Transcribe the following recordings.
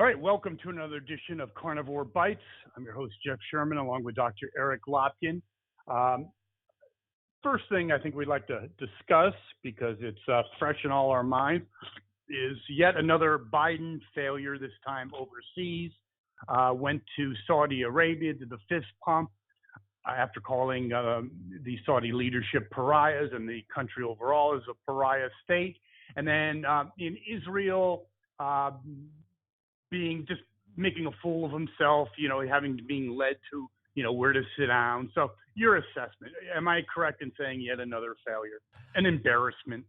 All right, welcome to another edition of Carnivore Bites. I'm your host, Jeff Sherman, along with Dr. Eric Lopkin. Um, First thing I think we'd like to discuss, because it's fresh in all our minds, is yet another Biden failure, this time overseas. Went to Saudi Arabia, did the fist pump after calling the Saudi leadership pariahs and the country overall as a pariah state. And then in Israel, just making a fool of himself, being led to, where to sit down. So your assessment, am I correct in saying yet another failure, an embarrassment?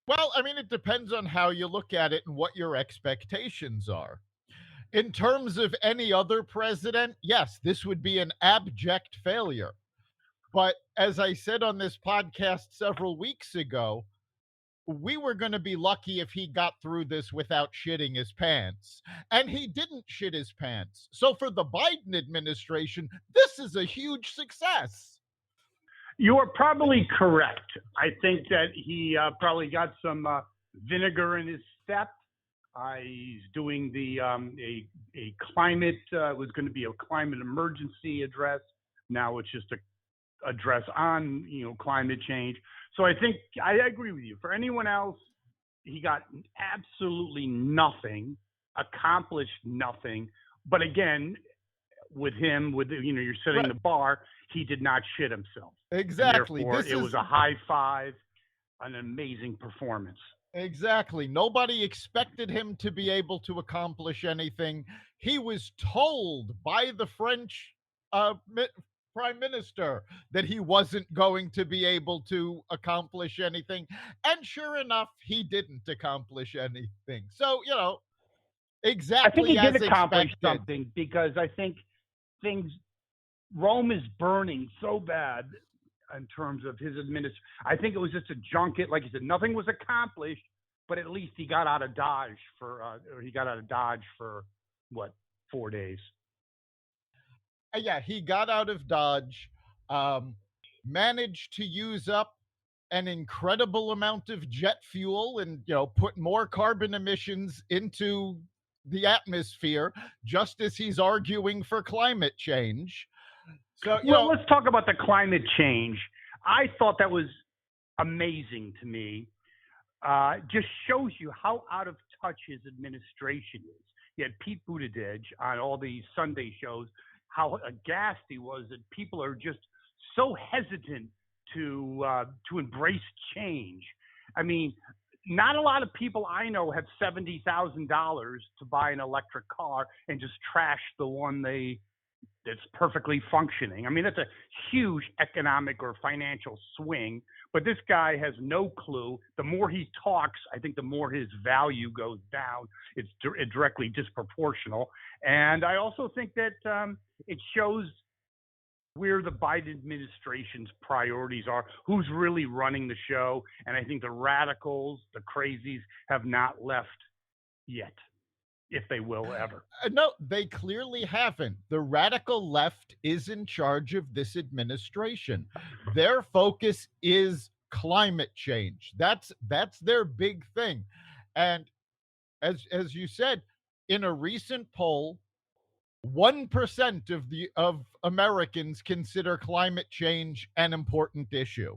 Well, I mean, it depends on how you look at it and what your expectations are. In terms of any other president, yes, this would be an abject failure. But as I said on this podcast several weeks ago, we were going to be lucky if he got through this without shitting his pants. And he didn't shit his pants. So for the Biden administration, this is a huge success. You are probably correct. I think that he probably got some vinegar in his step. He's doing a climate, was going to be a climate emergency address. Now it's just a address on, climate change. So I think I agree with you. For anyone else, he got absolutely nothing, accomplished nothing. But again, with him, you're setting Right. the bar, he did not shit himself. Exactly. Therefore, it was a high five, an amazing performance. Exactly. Nobody expected him to be able to accomplish anything. He was told by the French prime minister that he wasn't going to be able to accomplish anything. And sure enough, he didn't accomplish anything. So, exactly I think he as did accomplish expected. something, because I think Rome is burning so bad in terms of his administration. I think it was just a junket. Like you said, nothing was accomplished, but at least he got out of Dodge for what, 4 days. Yeah, he got out of Dodge, managed to use up an incredible amount of jet fuel and, put more carbon emissions into the atmosphere, just as he's arguing for climate change. So, let's talk about the climate change. I thought that was amazing to me. Just shows you how out of touch his administration is. He had Pete Buttigieg on all these Sunday shows, how aghast he was that people are just so hesitant to embrace change. I mean, not a lot of people I know have $70,000 to buy an electric car and just trash the one that's perfectly functioning. I mean, that's a huge economic or financial swing, but this guy has no clue. The more he talks, I think the more his value goes down. It's directly disproportional. And I also think that it shows where the Biden administration's priorities are, who's really running the show. And I think the radicals, the crazies, have not left yet, if they will ever. No, they clearly haven't. The radical left is in charge of this administration. Their focus is climate change. That's their big thing. And as you said, in a recent poll, 1% of Americans consider climate change an important issue.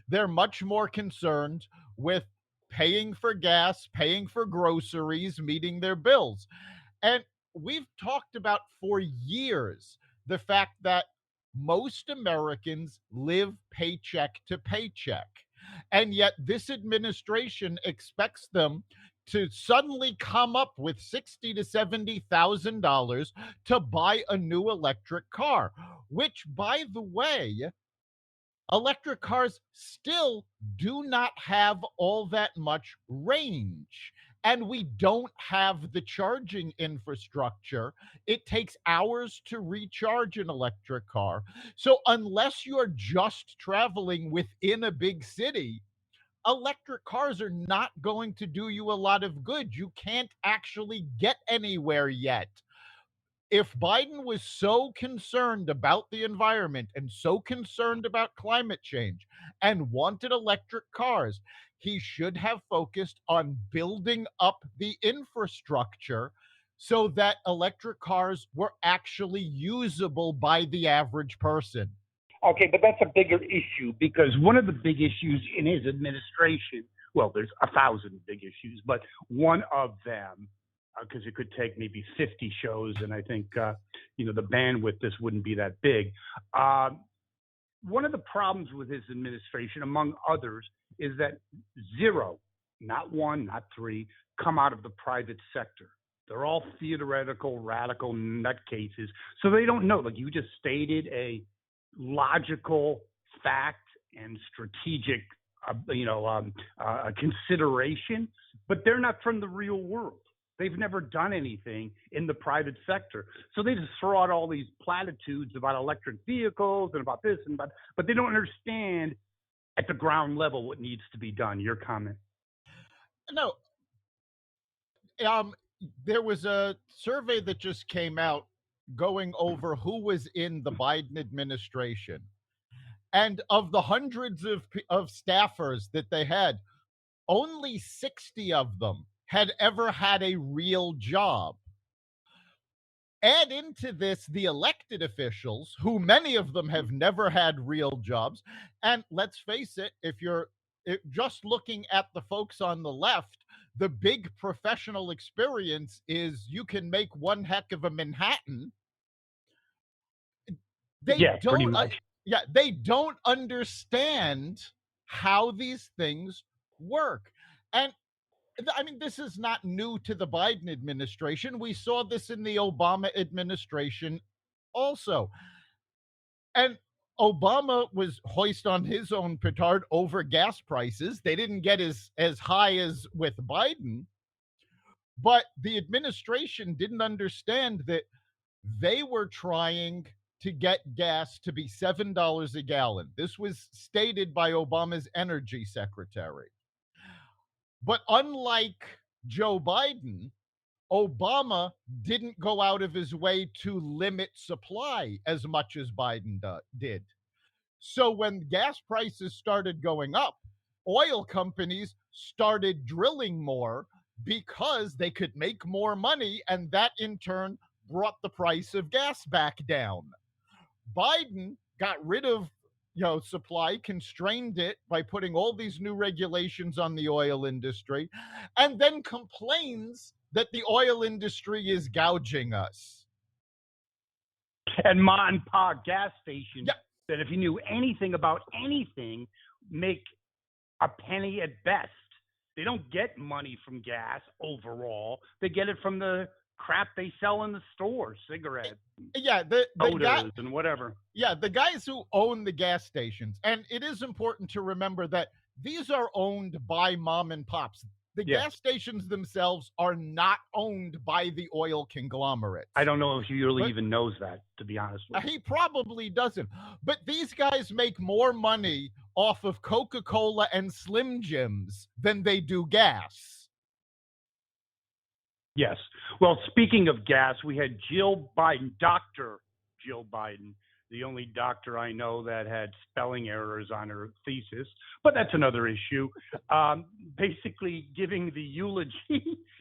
They're much more concerned with paying for gas, paying for groceries, meeting their bills. And we've talked about for years the fact that most Americans live paycheck to paycheck. And yet this administration expects them to suddenly come up with $60,000 to $70,000 to buy a new electric car, which, by the way, electric cars still do not have all that much range. And we don't have the charging infrastructure. It takes hours to recharge an electric car. So unless you're just traveling within a big city, electric cars are not going to do you a lot of good. You can't actually get anywhere yet. If Biden was so concerned about the environment and so concerned about climate change and wanted electric cars, he should have focused on building up the infrastructure so that electric cars were actually usable by the average person. Okay, but that's a bigger issue because one of the big issues in his administration, well, there's 1,000 big issues, but one of them, because it could take maybe 50 shows, and I think, the bandwidth, this wouldn't be that big. One of the problems with his administration, among others, is that zero, not one, not three, come out of the private sector. They're all theoretical, radical nutcases. So they don't know. Like you just stated, a logical fact and strategic, consideration, but they're not from the real world. They've never done anything in the private sector. So they just throw out all these platitudes about electric vehicles and about this and about, but they don't understand at the ground level what needs to be done. Your comment? No, there was a survey that just came out going over who was in the Biden administration. And of the hundreds of staffers that they had, only 60 of them had ever had a real job. Add into this the elected officials, who many of them have never had real jobs. And let's face it, if you're just looking at the folks on the left, the big professional experience is you can make one heck of a Manhattan. Pretty much. They don't understand how these things work. And I mean, this is not new to the Biden administration. We saw this in the Obama administration also. And Obama was hoist on his own petard over gas prices. They didn't get as high as with Biden, but the administration didn't understand that they were trying to get gas to be $7 a gallon. This was stated by Obama's energy secretary. But unlike Joe Biden, Obama didn't go out of his way to limit supply as much as Biden did. So when gas prices started going up, oil companies started drilling more because they could make more money, and that in turn brought the price of gas back down. Biden got rid of supply, constrained it by putting all these new regulations on the oil industry, and then complains that the oil industry is gouging us. And mom and pop gas stations that, if you knew anything about anything, make a penny at best. They don't get money from gas overall. They get it from the crap they sell in the stores, cigarettes, the odors, and whatever. Yeah, the guys who own the gas stations, and it is important to remember that these are owned by mom and pops. The gas stations themselves are not owned by the oil conglomerate. I don't know if he really even knows that, to be honest with you. He probably doesn't. But these guys make more money off of Coca-Cola and Slim Jims than they do gas. Yes. Well, speaking of gas, we had Jill Biden, Dr. Jill Biden, the only doctor I know that had spelling errors on her thesis, but that's another issue. Basically giving the eulogy,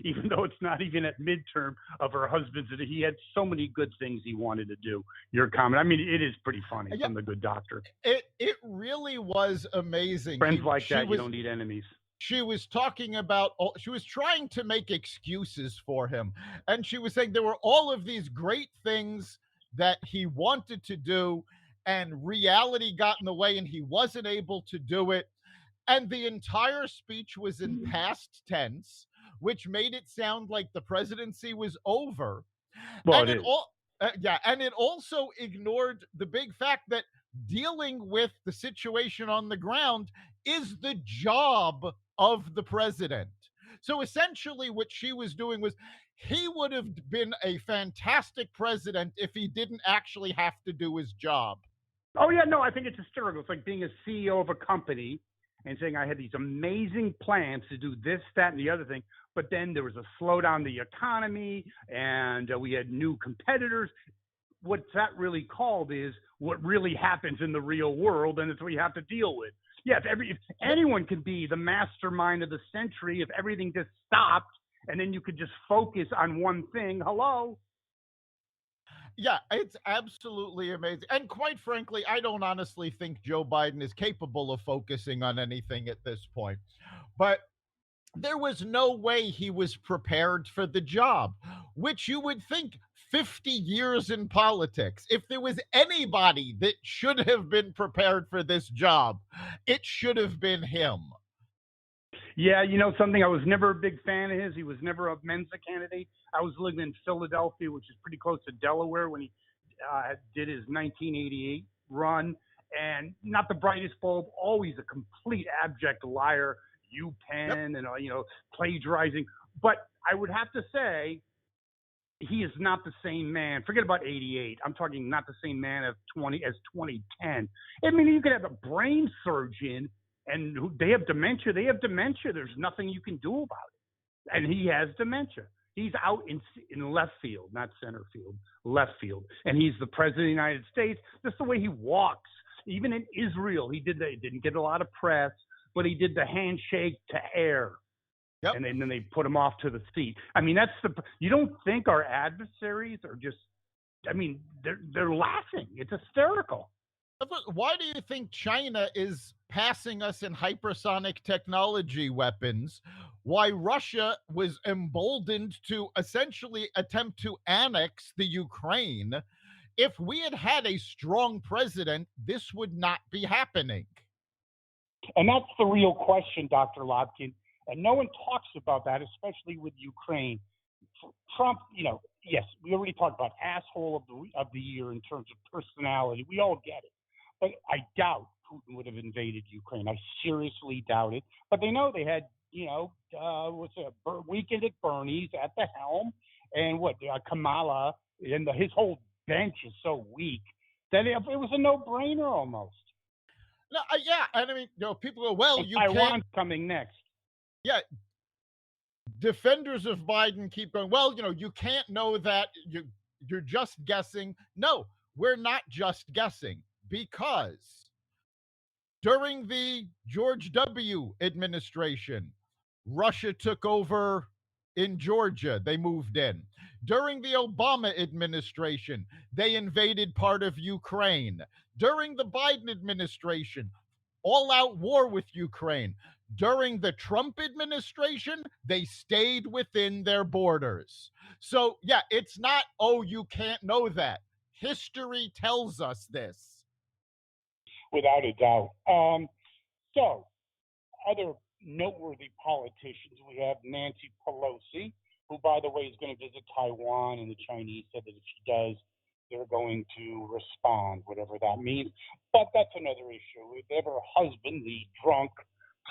even though it's not even at midterm, of her husband's. He had so many good things he wanted to do. Your comment. I mean, it is pretty funny from the good doctor. It really was amazing. Friends like that, you don't need enemies. She was talking about, she was trying to make excuses for him. And she was saying there were all of these great things that he wanted to do, and reality got in the way and he wasn't able to do it. And the entire speech was in past tense, which made it sound like the presidency was over. Well, and it is. And it also ignored the big fact that dealing with the situation on the ground is the job of the president. So essentially what she was doing was, he would have been a fantastic president if he didn't actually have to do his job. Oh, yeah, no, I think it's hysterical. It's like being a CEO of a company and saying, I had these amazing plans to do this, that, and the other thing, but then there was a slowdown in the economy, and we had new competitors. What that really called is what really happens in the real world, and it's what you have to deal with. Yeah, if anyone could be the mastermind of the century if everything just stopped and then you could just focus on one thing. Hello. Yeah, it's absolutely amazing. And quite frankly, I don't honestly think Joe Biden is capable of focusing on anything at this point. But there was no way he was prepared for the job, which you would think 50 years in politics, if there was anybody that should have been prepared for this job, it should have been him. Yeah, you know something, I was never a big fan of his. He was never a Mensa candidate. I was living in Philadelphia, which is pretty close to Delaware, when he did his 1988 run, and not the brightest bulb, always a complete abject liar, UPenn, and plagiarizing. But I would have to say he is not the same man. Forget about 88. I'm talking not the same man as 2010. I mean, you could have a brain surgeon and they have dementia. They have dementia. There's nothing you can do about it. And he has dementia. He's out in left field, not center field, left field. And he's the president of the United States. That's the way he walks. Even in Israel, he didn't get a lot of press, but he did the handshake to air. Yep. And then they put him off to the seat. I mean, you don't think our adversaries are just, I mean, they're laughing. It's hysterical. Why do you think China is passing us in hypersonic technology weapons? Why Russia was emboldened to essentially attempt to annex the Ukraine? If we had had a strong president, this would not be happening. And that's the real question, Dr. Lobkin. And no one talks about that, especially with Ukraine. Trump, yes, we already talked about asshole of the year in terms of personality. We all get it. But I doubt Putin would have invaded Ukraine. I seriously doubt it. But they know they had, weekend at Bernie's at the helm, and Kamala, and his whole bench is so weak that it was a no-brainer almost. No, yeah, and I mean, people go, well, and you Taiwan's can't. Coming next. Yeah, defenders of Biden keep going, well, you can't know that. You're just guessing. No, we're not just guessing, because during the George W. administration, Russia took over in Georgia. They moved in. During the Obama administration, they invaded part of Ukraine. During the Biden administration, all-out war with Ukraine. During the Trump administration, they stayed within their borders. So, yeah, it's not, oh, you can't know that. History tells us this. Without a doubt. So, other noteworthy politicians, we have Nancy Pelosi, who, by the way, is going to visit Taiwan, and the Chinese said that if she does, they're going to respond, whatever that means. But that's another issue. They have her husband, the drunk,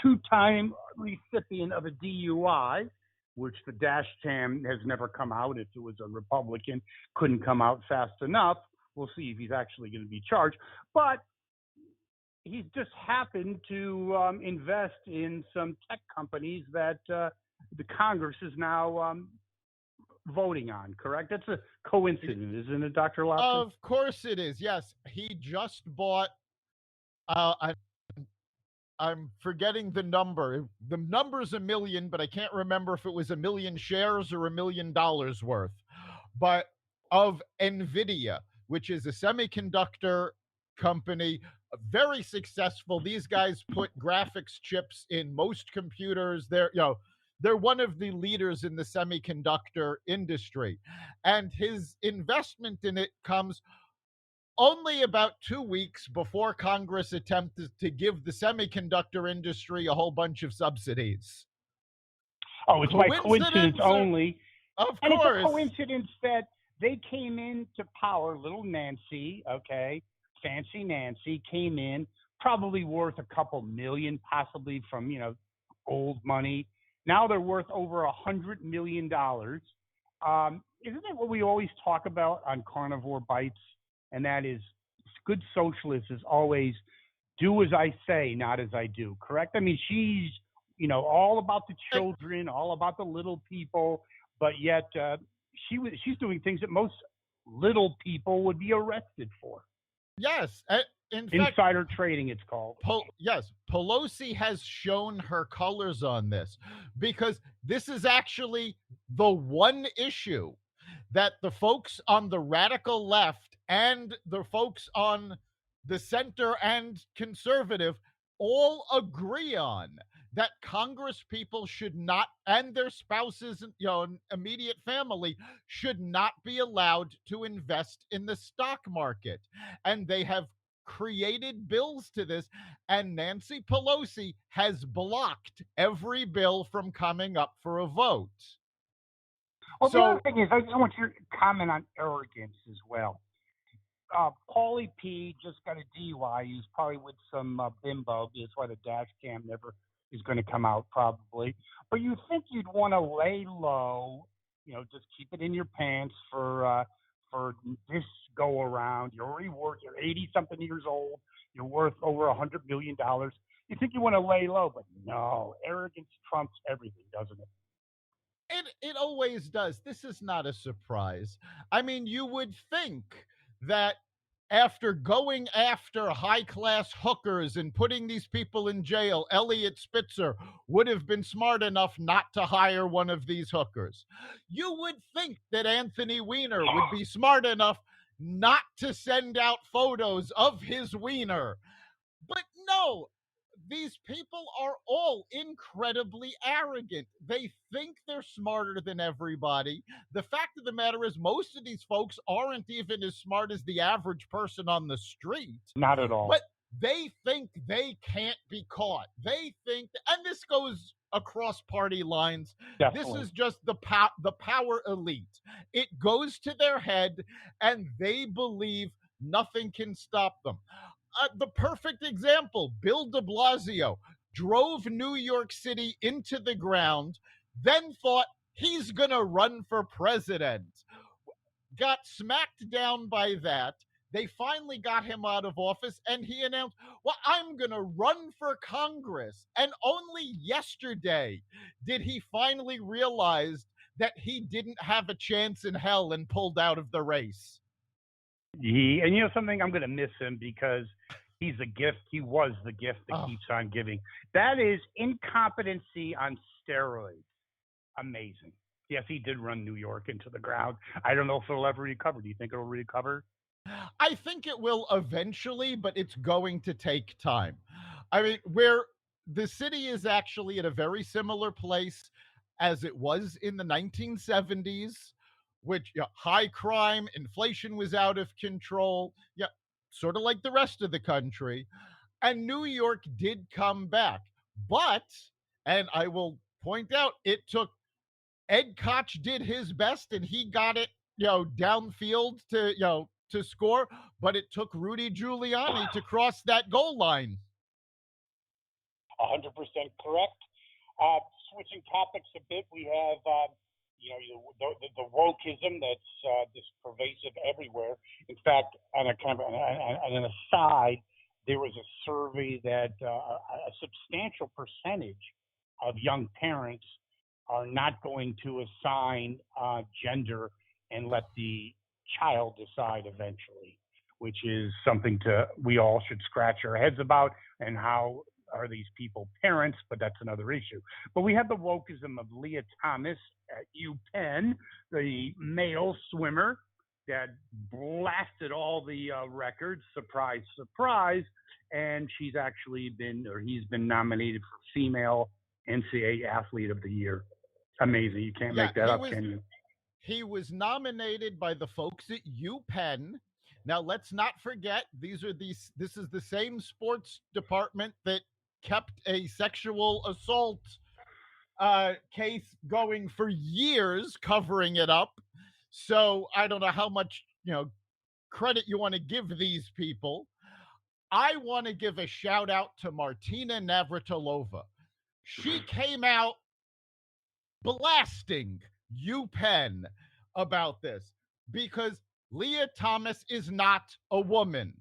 two-time recipient of a DUI, which the dash cam has never come out. If it was a Republican, couldn't come out fast enough. We'll see if he's actually going to be charged. But he's just happened to invest in some tech companies that the Congress is now voting on, correct? That's a coincidence, isn't it, Dr. Lobson? Of course it is, yes. He just bought, I'm forgetting the number. The number's $1 million, but I can't remember if it was 1 million shares or $1 million worth. But of NVIDIA, which is a semiconductor company, very successful. These guys put graphics chips in most computers. They're one of the leaders in the semiconductor industry. And his investment in it comes only about 2 weeks before Congress attempted to give the semiconductor industry a whole bunch of subsidies. Oh, it's by coincidence only. Of and course. It's a coincidence that they came into power, little Nancy, okay, fancy Nancy, came in, probably worth a couple million, possibly from, old money. Now they're worth over $100 million. Isn't that what we always talk about on Carnivore Bites? And that is, good socialists is always do as I say, not as I do, correct? I mean, she's, all about the children, all about the little people, but yet she's doing things that most little people would be arrested for. Yes. In fact, Insider trading, it's called. Yes, Pelosi has shown her colors on this because this is actually the one issue that the folks on the radical left and the folks on the center and conservative all agree on, that Congress people should not, and their spouses, immediate family, should not be allowed to invest in the stock market. And they have created bills to this, and Nancy Pelosi has blocked every bill from coming up for a vote. Well, the other So, thing is, I just want your comment on arrogance as well. Paulie P just got a DUI. He's probably with some bimbo. That's why the dash cam never is going to come out, probably. But you think you'd want to lay low, just keep it in your pants for this go around. You're already worth. You're 80 something years old. You're worth over $100 million. You think you want to lay low, but no, arrogance trumps everything, doesn't it? it always does. This is not a surprise. I mean, you would think that after going after high class hookers and putting these people in jail, Elliot Spitzer would have been smart enough not to hire one of these hookers. You would think that Anthony Weiner would be smart enough not to send out photos of his wiener. But no, these people are all incredibly arrogant. They think they're smarter than everybody. The fact of the matter is, most of these folks aren't even as smart as the average person on the street, Not at all. but they think they can't be caught. They think, and this goes across party lines. Definitely. This is just the power elite. It goes to their head, and they believe nothing can stop them. The perfect example, Bill de Blasio drove New York City into the ground, then thought he's going to run for president. Got smacked down by that. They finally got him out of office, and he announced, well, I'm going to run for Congress. And only yesterday did he finally realize that he didn't have a chance in hell and pulled out of the race. And something, I'm going to miss him because he's a gift. He was the gift that keeps on giving. That is incompetency on steroids. Amazing. Yes, he did run New York into the ground. I don't know if it'll ever recover. Do you think it'll recover? I think it will eventually, but it's going to take time. I mean, where the city is actually at a very similar place as it was in the 1970s, which high crime, inflation was out of control, sort of like the rest of the country. And New York did come back. But, and I will point out, it took Ed Koch did his best and he got it, downfield to score, but it took Rudy Giuliani to cross that goal line. 100% correct. Switching topics a bit, we have the wokeism that's just pervasive everywhere. In fact, on an aside, there was a survey that a substantial percentage of young parents are not going to assign gender and let the child decide eventually, which is something we all should scratch our heads about. And how are these people parents? But that's another issue. But we have the wokeism of Leah Thomas at UPenn, the male swimmer that blasted all the records. Surprise, surprise. And he's been nominated for female NCAA Athlete of the Year. Amazing. You can't make that up, can you? He was nominated by the folks at UPenn. Now, let's not forget, this is the same sports department that kept a sexual assault case going for years, covering it up. So I don't know how much, credit you want to give these people. I want to give a shout out to Martina Navratilova. She came out blasting UPenn about this because Leah Thomas is not a woman,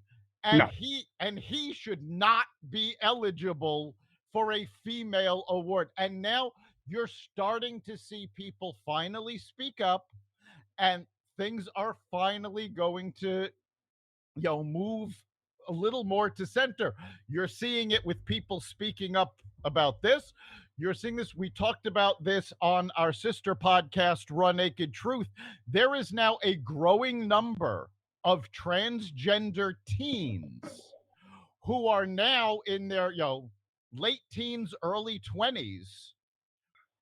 and No. he should not be eligible for a female award. And now you're starting to see people finally speak up, and things are finally going to move a little more to center. You're seeing it with people speaking up about this. You're seeing this. We talked about this on our sister podcast, Raw Naked Truth. There is now a growing number of transgender teens who are now in their late teens, early 20s,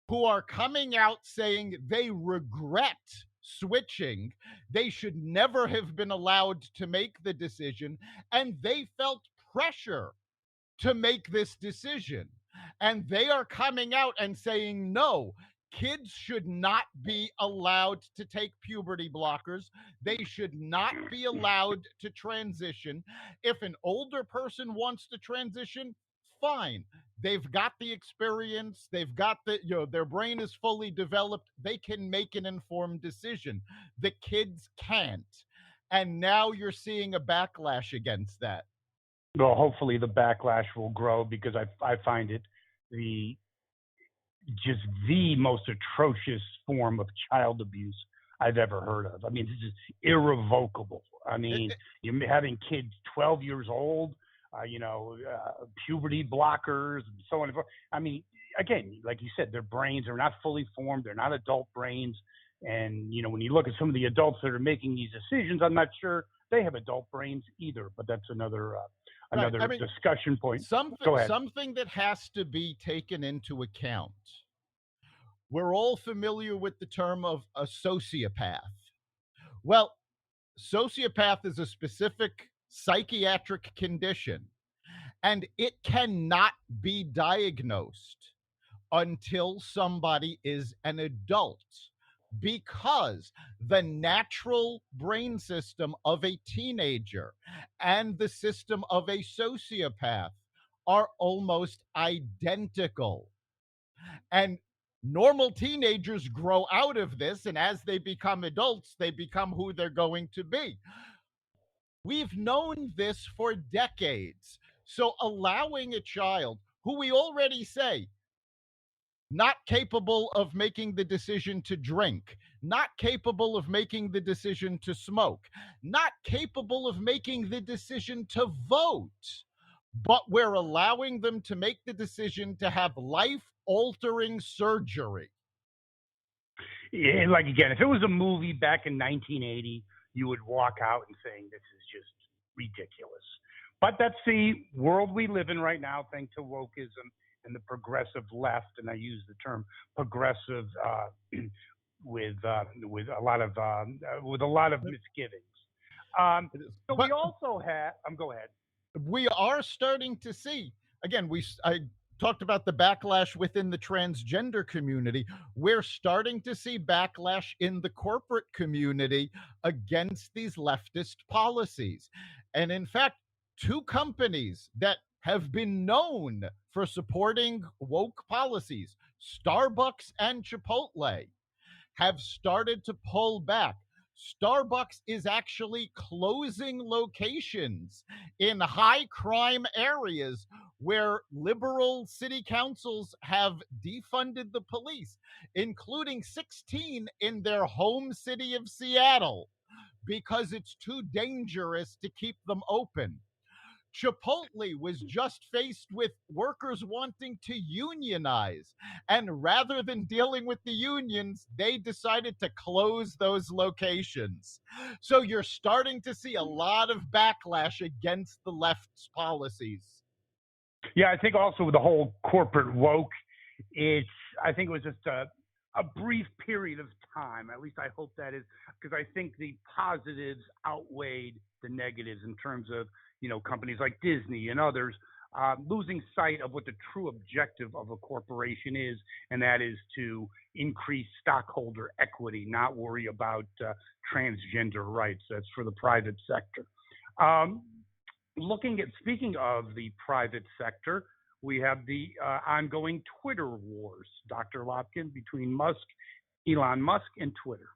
who are coming out saying they regret switching. They should never have been allowed to make the decision, and they felt pressure to make this decision. And they are coming out and saying, no, kids should not be allowed to take puberty blockers. They should not be allowed to transition. If an older person wants to transition, fine. They've got the experience. They've got their brain is fully developed. They can make an informed decision. The kids can't. And now you're seeing a backlash against that. Well, hopefully the backlash will grow, because I find it the most atrocious form of child abuse I've ever heard of. I mean, this is irrevocable. I mean, you're having kids 12 years old, puberty blockers, and so on and so forth. I mean, again, like you said, their brains are not fully formed. They're not adult brains. And, when you look at some of the adults that are making these decisions, I'm not sure they have adult brains either. But that's another discussion point. Go ahead. Something that has to be taken into account. We're all familiar with the term of a sociopath. Well, sociopath is a specific psychiatric condition, and it cannot be diagnosed until somebody is an adult, because the natural brain system of a teenager and the system of a sociopath are almost identical. And normal teenagers grow out of this, and as they become adults, they become who they're going to be. We've known this for decades. So allowing a child who we already say not capable of making the decision to drink, not capable of making the decision to smoke, not capable of making the decision to vote, but we're allowing them to make the decision to have life-altering surgery. Yeah, like, again, if it was a movie back in 1980, you would walk out and saying, this is just ridiculous. But that's the world we live in right now, thanks to wokeism and the progressive left, and I use the term progressive with a lot of misgivings. We also have. Go ahead. We are starting to see again. I talked about the backlash within the transgender community. We're starting to see backlash in the corporate community against these leftist policies, and in fact, two companies that have been known for supporting woke policies, Starbucks and Chipotle, have started to pull back. Starbucks is actually closing locations in high crime areas where liberal city councils have defunded the police, including 16 in their home city of Seattle, because it's too dangerous to keep them open. Chipotle was just faced with workers wanting to unionize. And rather than dealing with the unions, they decided to close those locations. So you're starting to see a lot of backlash against the left's policies. Yeah, I think also with the whole corporate woke, I think it was just a brief period of time. At least I hope that is, because I think the positives outweighed the negatives in terms of, companies like Disney and others losing sight of what the true objective of a corporation is, and that is to increase stockholder equity, not worry about transgender rights. That's for the private sector. Speaking of the private sector, we have the ongoing Twitter wars, Dr. Lopkin, between Elon Musk and Twitter.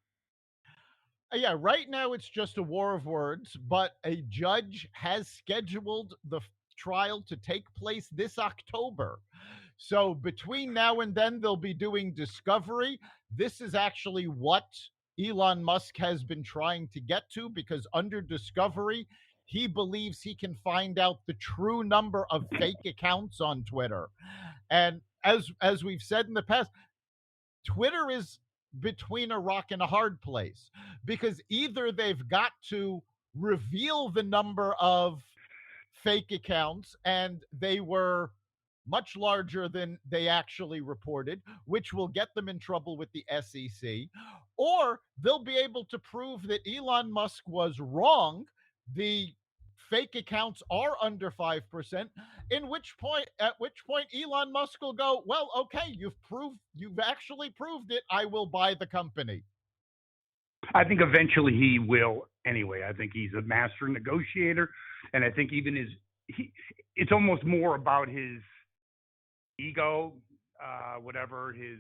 Yeah, right now it's just a war of words, but a judge has scheduled the trial to take place this October. So between now and then, they'll be doing discovery. This is actually what Elon Musk has been trying to get to, because under discovery, he believes he can find out the true number of fake accounts on Twitter. And as we've said in the past, Twitter is between a rock and a hard place, because either they've got to reveal the number of fake accounts, and they were much larger than they actually reported, which will get them in trouble with the SEC, or they'll be able to prove that Elon Musk was wrong. The fake accounts are under 5%, at which point Elon Musk will go, well, okay, you've actually proved it. I will buy the company. I think eventually he will anyway. I think he's a master negotiator, and I think even it's almost more about his ego, whatever his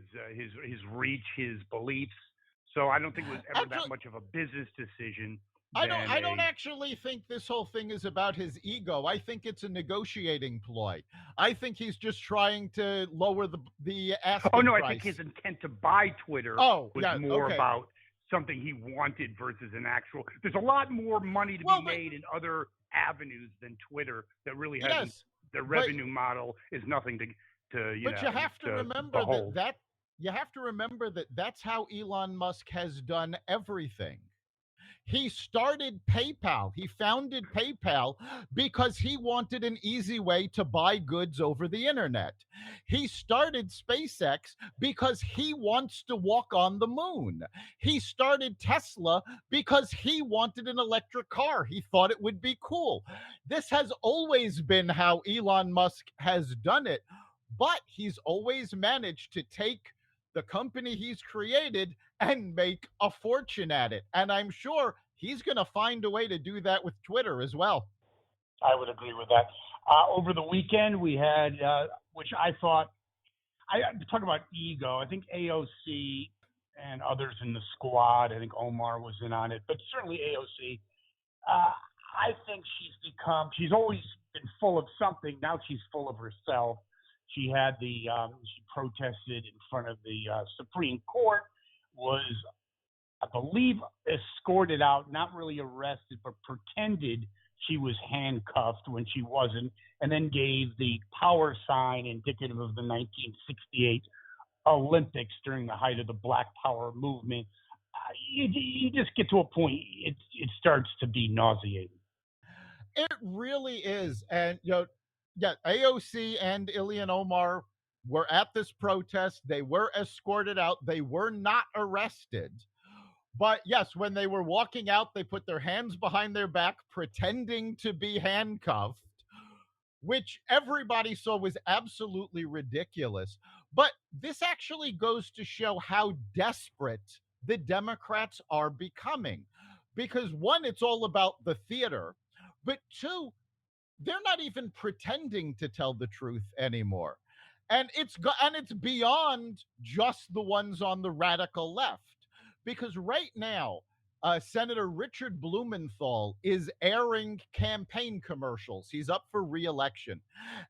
reach, his beliefs. So I don't think it was ever that much of a business decision. I don't actually think this whole thing is about his ego. I think it's a negotiating ploy. I think he's just trying to lower the asking Oh no, price. I think his intent to buy Twitter was more about something he wanted versus an actual. There's a lot more money to be made in other avenues than Twitter that really has the revenue model is nothing to but you have to remember that you have to remember that that's how Elon Musk has done everything. He started PayPal. He founded PayPal because he wanted an easy way to buy goods over the internet. He started SpaceX because he wants to walk on the moon. He started Tesla because he wanted an electric car. He thought it would be cool. This has always been how Elon Musk has done it, but he's always managed to take the company he's created and make a fortune at it. And I'm sure he's going to find a way to do that with Twitter as well. I would agree with that. Over the weekend, we had, which I thought, I talk about ego. I think AOC and others in the squad, I think Omar was in on it, but certainly AOC. I think she's always been full of something. Now she's full of herself. She had she protested in front of the Supreme Court, was, I believe, escorted out, not really arrested, but pretended she was handcuffed when she wasn't, and then gave the power sign indicative of the 1968 Olympics during the height of the Black Power movement. You just get to a point, it starts to be nauseating. It really is. And, AOC and Ilhan Omar were at this protest. They were escorted out. They were not arrested. But yes, when they were walking out, they put their hands behind their back, pretending to be handcuffed, which everybody saw was absolutely ridiculous. But this actually goes to show how desperate the Democrats are becoming. Because one, it's all about the theater, but two, they're not even pretending to tell the truth anymore. And it's beyond just the ones on the radical left, because right now Senator Richard Blumenthal is airing campaign commercials. He's up for re-election,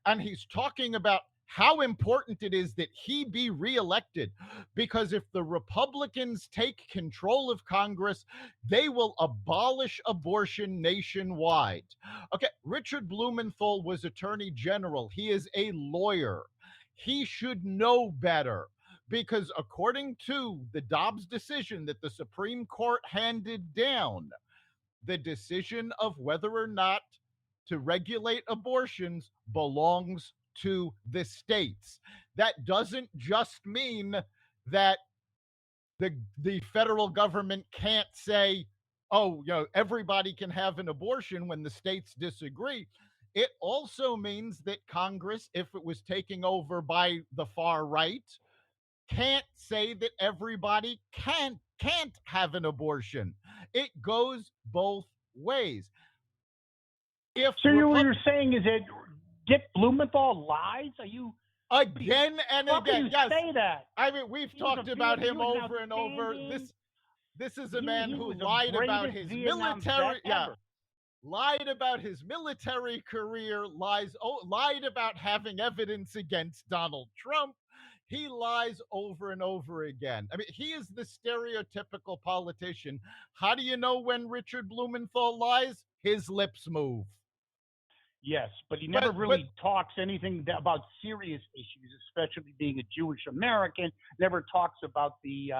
and he's talking about how important it is that he be reelected, because if the Republicans take control of Congress, they will abolish abortion nationwide. Okay, Richard Blumenthal was Attorney General. He is a lawyer. He should know better, because according to the Dobbs decision that the Supreme Court handed down, the decision of whether or not to regulate abortions belongs to the states. That doesn't just mean that the federal government can't say, oh, everybody can have an abortion when the states disagree. It also means that Congress, if it was taken over by the far right, can't say that everybody can't have an abortion. It goes both ways. So what you're saying is that Dick Blumenthal lies? Are you again and again? Yes. Say that. I mean, we've talked about him over and over. This is a man who lied about his military. Yeah. Lied about his military career, lied about having evidence against Donald Trump. He lies over and over again. I mean, he is the stereotypical politician. How do you know when Richard Blumenthal lies? his lips move. Yes, but he never But really talks anything about serious issues, especially being a Jewish American. Never talks about the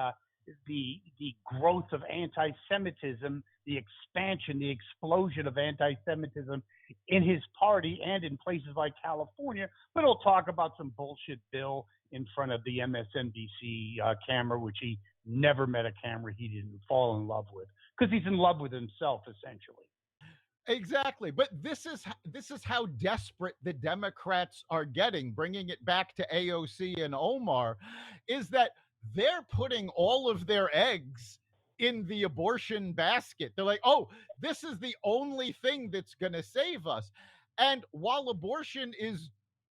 growth of anti-Semitism, the expansion, the explosion of anti-Semitism in his party and in places like California. But he'll talk about some bullshit bill in front of the MSNBC camera, which he never met a camera he didn't fall in love with, because he's in love with himself, essentially. exactly. But this is how desperate the Democrats are getting, bringing it back to AOC and Omar, is that they're putting all of their eggs in the abortion basket. They're like, "Oh, this is the only thing that's going to save us." And while abortion is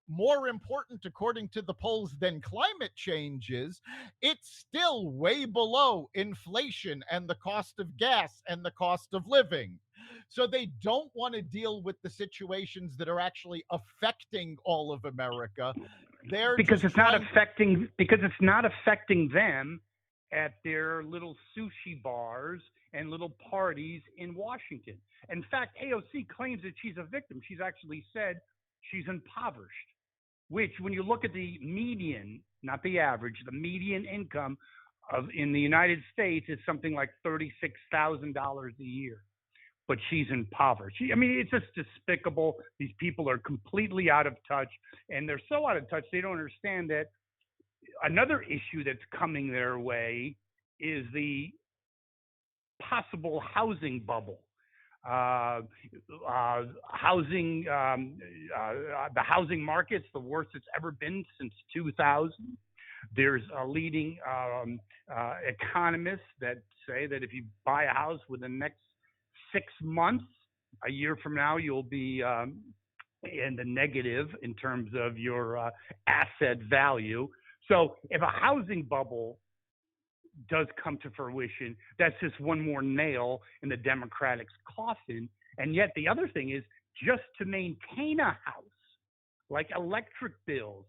more important according to the polls than climate change is, it's still way below inflation and the cost of gas and the cost of living. So they don't want to deal with the situations that are actually affecting all of America. They're because just it's not trying. affecting them at their little sushi bars and little parties in Washington. In fact, AOC claims that she's a victim. She's actually said she's impoverished, which, when you look at the median, not the average, the median income in the United States is something like $36,000 a year. But she's impoverished. I mean, it's just despicable. These people are completely out of touch, and they're so out of touch they don't understand that another issue that's coming their way is the possible housing bubble. The housing market's the worst it's ever been since 2000. There's leading economists that say that if you buy a house within the next 6 months, a year from now, you'll be in the negative in terms of your asset value. So if a housing bubble does come to fruition, that's just one more nail in the Democrats' coffin. And yet the other thing is, just to maintain a house, like electric bills,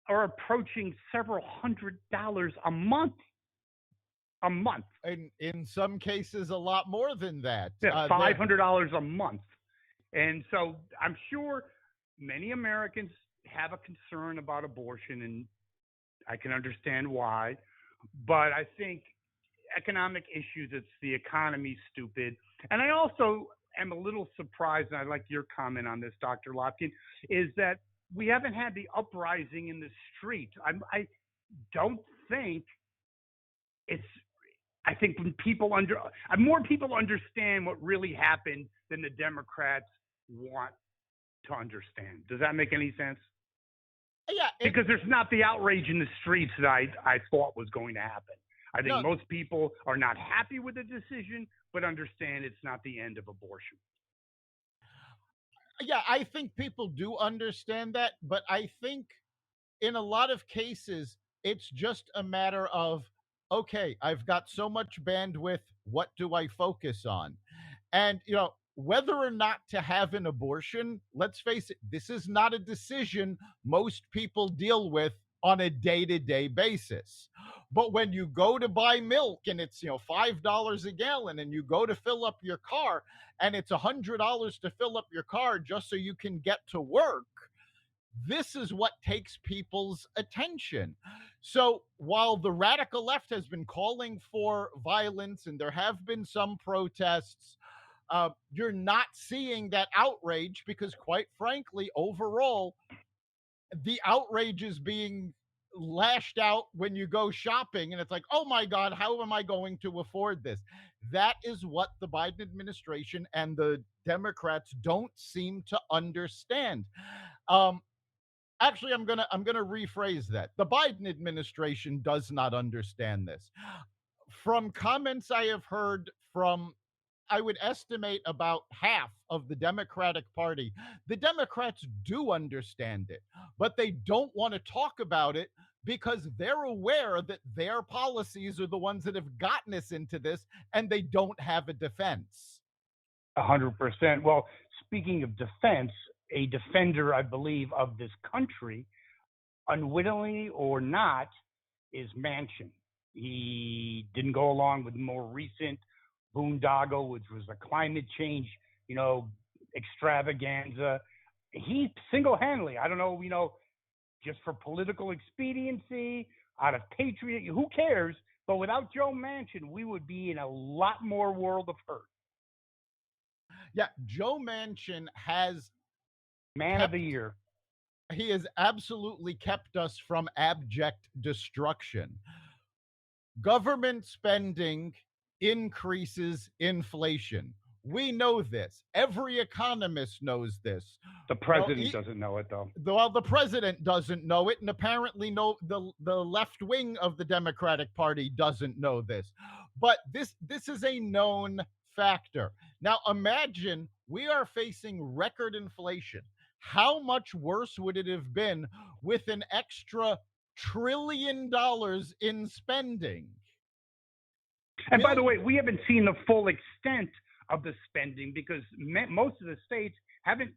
are approaching several $100s a month. A month. And in some cases, a lot more than that. Yeah, $500 a month. And so I'm sure many Americans have a concern about abortion, and I can understand why. But I think economic issues, it's the economy, stupid. And I also am a little surprised, and I'd like your comment on this, Dr. Lopkin, is that we haven't had the uprising in the street. I don't think it's – I think when more people understand what really happened than the Democrats want to understand. Does that make any sense? Yeah. Because there's not the outrage in the streets that I thought was going to happen. I think most people are not happy with the decision, but understand it's not the end of abortion. Yeah, I think people do understand that, but I think in a lot of cases, it's just a matter of, okay, I've got so much bandwidth. What do I focus on? And, whether or not to have an abortion, let's face it, this is not a decision most people deal with on a day-to-day basis. But when you go to buy milk and it's, $5 a gallon, and you go to fill up your car and it's $100 to fill up your car just so you can get to work, this is what takes people's attention. So while the radical left has been calling for violence and there have been some protests, you're not seeing that outrage because, quite frankly, overall, the outrage is being lashed out when you go shopping and it's like, oh my God, how am I going to afford this? That is what the Biden administration and the Democrats don't seem to understand. Actually, I'm gonna rephrase that. The Biden administration does not understand this. From comments I have heard from, I would estimate, about half of the Democratic Party, the Democrats do understand it, but they don't want to talk about it because they're aware that their policies are the ones that have gotten us into this, and they don't have a defense. 100%. Well, speaking of defense, a defender, I believe, of this country, unwittingly or not, is Manchin. He didn't go along with the more recent boondoggle, which was a climate change extravaganza. He single-handedly, I don't know, just for political expediency, out of patriot, who cares? But without Joe Manchin, we would be in a lot more world of hurt. Yeah, Joe Manchin has Man of the year. He has absolutely kept us from abject destruction. Government spending increases inflation. We know this. Every economist knows this. The president doesn't know it, though. Well, the president doesn't know it, and apparently the left wing of the Democratic Party doesn't know this. But this is a known factor. Now imagine we are facing record inflation. How much worse would it have been with an extra $1 trillion in spending? And by the way, we haven't seen the full extent of the spending because most of the states haven't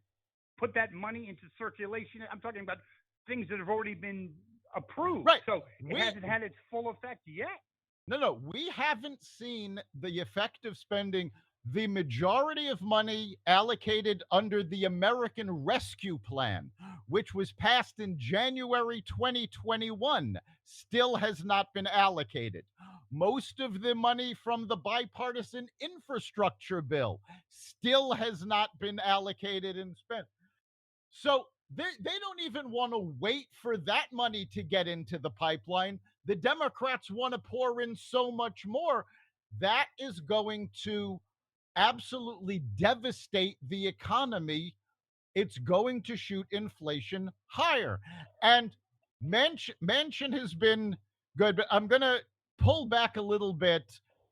put that money into circulation. I'm talking about things that have already been approved. Right. So it hasn't had its full effect yet. No, we haven't seen the effect of spending. The majority of money allocated under the American Rescue Plan, which was passed in January 2021, still has not been allocated. Most of the money from the bipartisan infrastructure bill still has not been allocated and spent. So they don't even want to wait for that money to get into the pipeline. The Democrats want to pour in so much more. That is going to absolutely devastate the economy. It's going to shoot inflation higher. And Manchin has been good, but I'm going to pull back a little bit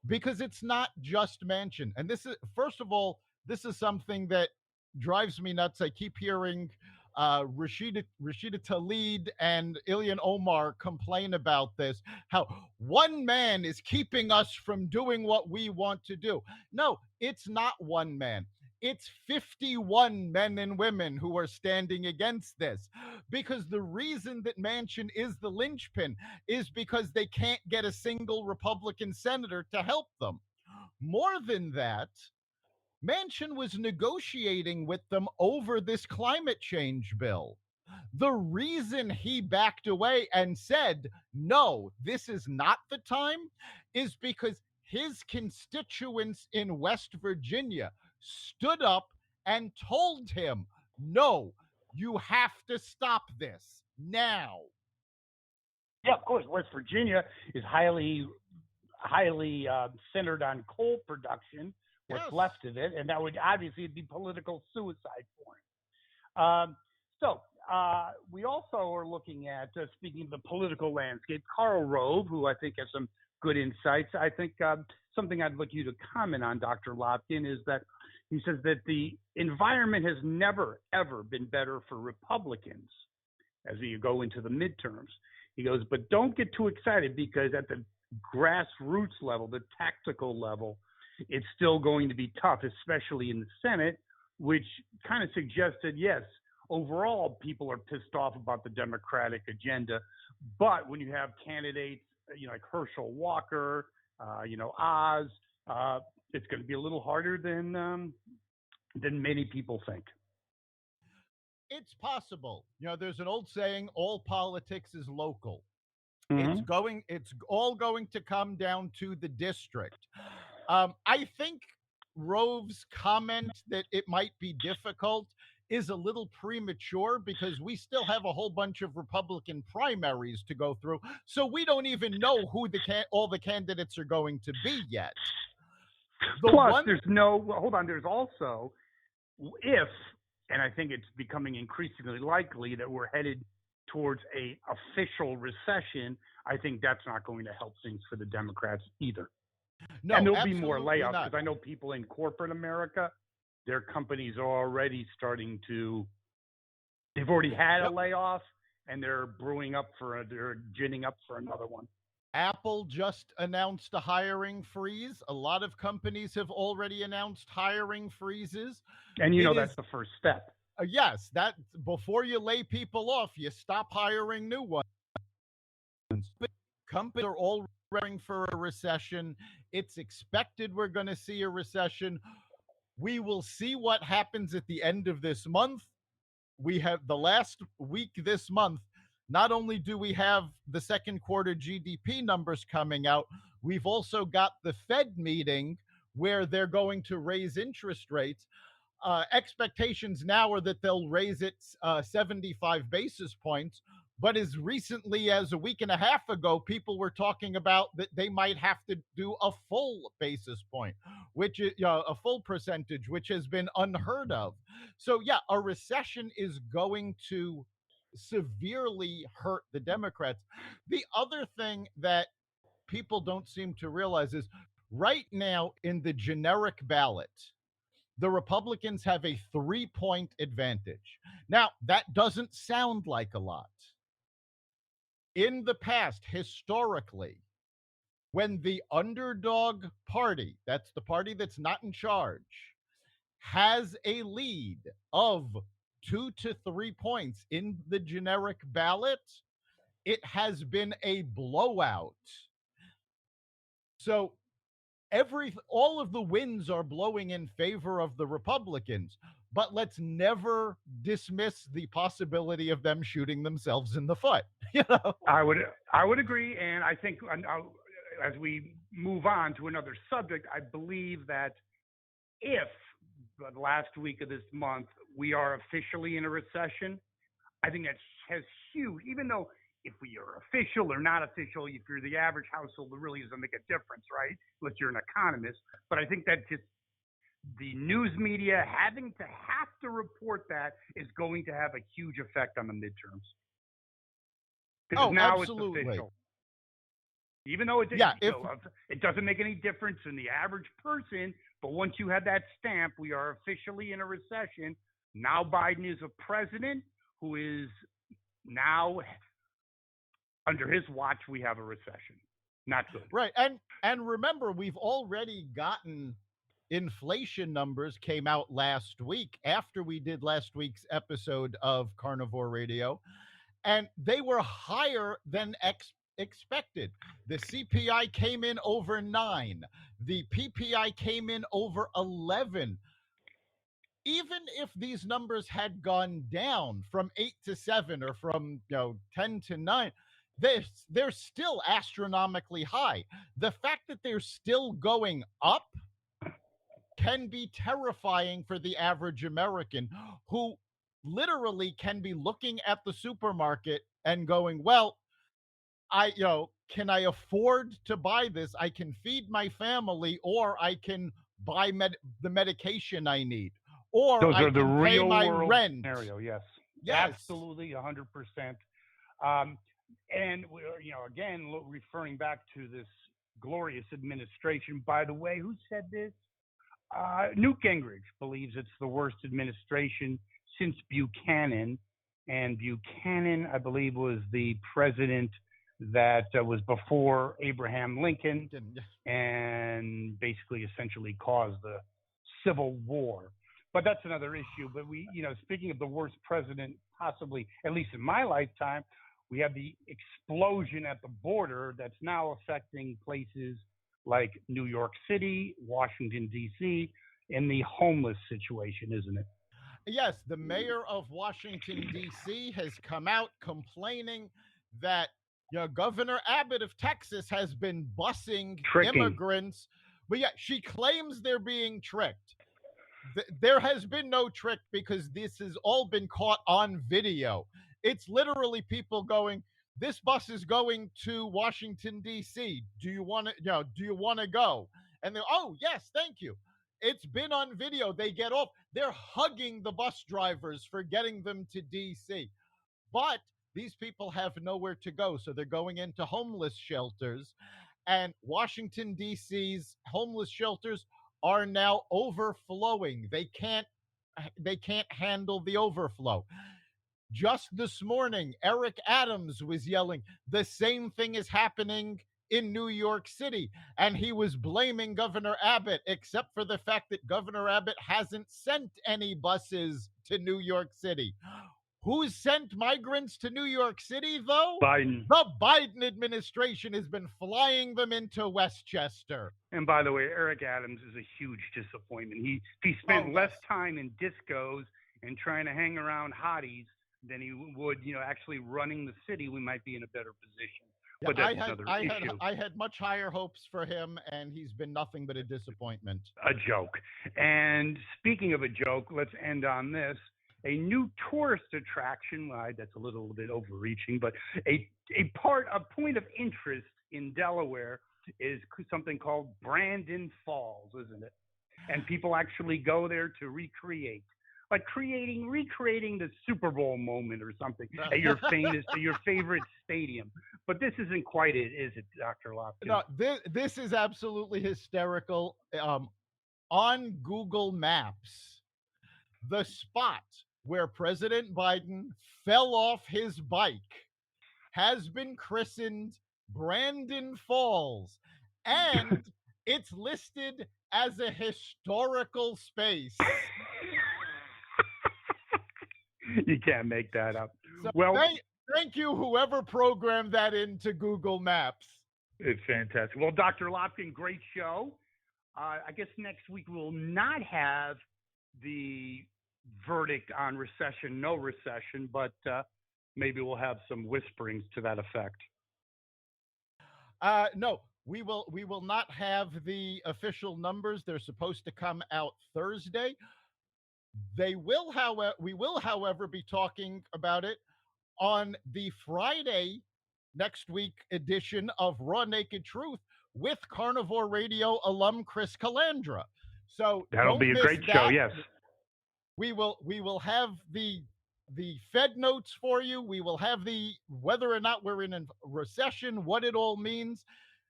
because it's not just Manchin. And this is, first of all, this is something that drives me nuts. I keep hearing Rashida Tlaib and Ilhan Omar complain about this, how one man is keeping us from doing what we want to do. No, it's not one man. It's 51 men and women who are standing against this, because the reason that Manchin is the linchpin is because they can't get a single Republican senator to help them. More than that, Manchin was negotiating with them over this climate change bill. The reason he backed away and said, no, this is not the time, is because his constituents in West Virginia stood up and told him, no, you have to stop this now. Yeah, of course. West Virginia is highly centered on coal production, what's left of it, and that would obviously be political suicide for him. We also are looking at, speaking of the political landscape, Karl Rove, who I think has some good insights. I think something I'd like you to comment on, Dr. Lopkin, is that he says that the environment has never, ever been better for Republicans as you go into the midterms. He goes, but don't get too excited because at the grassroots level, the tactical level, it's still going to be tough, especially in the Senate, which kind of suggested, yes, overall, people are pissed off about the Democratic agenda. But when you have candidates, like Herschel Walker, Oz, it's going to be a little harder than many people think. It's possible. There's an old saying, all politics is local. Mm-hmm. It's all going to come down to the district. I think Rove's comment that it might be difficult is a little premature because we still have a whole bunch of Republican primaries to go through. So we don't even know who all the candidates are going to be yet. There's also, and I think it's becoming increasingly likely that we're headed towards a official recession. I think that's not going to help things for the Democrats either. No, and there'll be more layoffs because I know people in corporate America, their companies are already they've already had a layoff and they're ginning up for another one. Apple just announced a hiring freeze. A lot of companies have already announced hiring freezes. And that's the first step. Yes, that before you lay people off, you stop hiring new ones. But companies are all preparing for a recession. It's expected we're going to see a recession. We will see what happens at the end of this month. We have the last week this month. Not only do we have the second quarter GDP numbers coming out, we've also got the Fed meeting where they're going to raise interest rates. Expectations now are that they'll raise it 75 basis points. But as recently as a week and a half ago, people were talking about that they might have to do a full basis point, which is a full percentage, which has been unheard of. So, yeah, a recession is going to severely hurt the Democrats. The other thing that people don't seem to realize is right now in the generic ballot, the Republicans have a 3-point advantage. Now, that doesn't sound like a lot. In the past, historically, when the underdog party, that's the party that's not in charge, has a lead of 2 to 3 points in the generic ballot, it has been a blowout. So all of the winds are blowing in favor of the Republicans, but let's never dismiss the possibility of them shooting themselves in the foot. I would agree, and I think as we move on to another subject, I believe that if the last week of this month we are officially in a recession, I think that has huge. Even though if we are official or not official, if you're the average household, it really doesn't make a difference, right? Unless you're an economist. But I think that just the news media having to report that is going to have a huge effect on the midterms. Because now absolutely. It's official. Even though it doesn't make any difference in the average person, but once you have that stamp, we are officially in a recession. Now Biden is a president who is now under his watch, we have a recession. Not good. Right. And remember, we've already gotten inflation numbers came out last week after we did last week's episode of Carnivore Radio, and they were higher than expected. The CPI came in over 9. The PPI came in over 11. Even if these numbers had gone down from 8 to 7 or from 10 to 9, they're still astronomically high. The fact that they're still going up can be terrifying for the average American, who literally can be looking at the supermarket and going, well, can I afford to buy this? I can feed my family, or I can buy the medication I need, or those I are the can pay real my world rent. Scenario, yes. Absolutely, 100%. And we're, again, referring back to this glorious administration. By the way, who said this? Newt Gingrich believes it's the worst administration since Buchanan. And Buchanan, I believe, was the president that was before Abraham Lincoln and basically essentially caused the Civil War. But that's another issue. But speaking of the worst president possibly, at least in my lifetime, we have the explosion at the border that's now affecting places like New York City, Washington, D.C., and the homeless situation, isn't it? Yes, the mayor of Washington, D.C. has come out complaining that Governor Abbott of Texas has been busing immigrants. But yeah, she claims they're being tricked. There has been no trick because this has all been caught on video. It's literally people going, this bus is going to Washington, D.C. Do you want to go? And they're, oh, yes, thank you. It's been on video. They get off. They're hugging the bus drivers for getting them to D.C. But these people have nowhere to go. So they're going into homeless shelters. And Washington, D.C.'s homeless shelters are now overflowing. They can't handle the overflow. Just this morning, Eric Adams was yelling, the same thing is happening in New York City. And he was blaming Governor Abbott, except for the fact that Governor Abbott hasn't sent any buses to New York City. Who's sent migrants to New York City, though? Biden. The Biden administration has been flying them into Westchester. And by the way, Eric Adams is a huge disappointment. He spent less time in discos and trying to hang around hotties than he would, actually running the city. We might be in a better position. Yeah, but that's another issue. I had much higher hopes for him, and he's been nothing but a disappointment. A joke. And speaking of a joke, let's end on this. A new tourist attraction, that's a little bit overreaching, but a point of interest in Delaware is something called Brandon Falls, isn't it? And people actually go there to recreate. Like recreating the Super Bowl moment or something at your favorite stadium. But this isn't quite it, is it, Dr. Lopkins? No, this is absolutely hysterical. On Google Maps, the spot where President Biden fell off his bike has been christened Brandon Falls, and it's listed as a historical space. You can't make that up. So well, thank you, whoever programmed that into Google Maps. It's fantastic. Well, Dr. Lopkin, great show. I guess next week we'll not have the verdict on recession, no recession, but maybe we'll have some whisperings to that effect. No, we will not have the official numbers. They're supposed to come out Thursday. We will, however, be talking about it on the Friday next week edition of Raw Naked Truth with Carnivore Radio alum Chris Calandra. So that'll be a great show. Yes, we will have the Fed notes for you. We will have the whether or not we're in a recession, what it all means,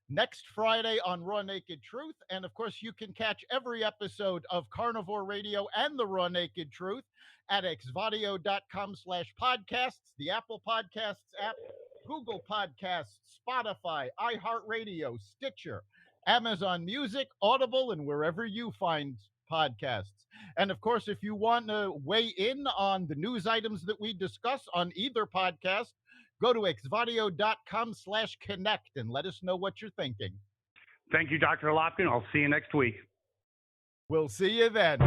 next Friday on Raw Naked Truth. And of course, you can catch every episode of Carnivore Radio and the Raw Naked Truth at xvadio.com/podcasts, the Apple Podcasts app, Google Podcasts, Spotify, iHeartRadio, Stitcher, Amazon Music, Audible, and wherever you find podcasts. And of course, if you want to weigh in on the news items that we discuss on either podcast, go to xvadio.com/connect and let us know what you're thinking. Thank you, Dr. Lopkin. I'll see you next week. We'll see you then.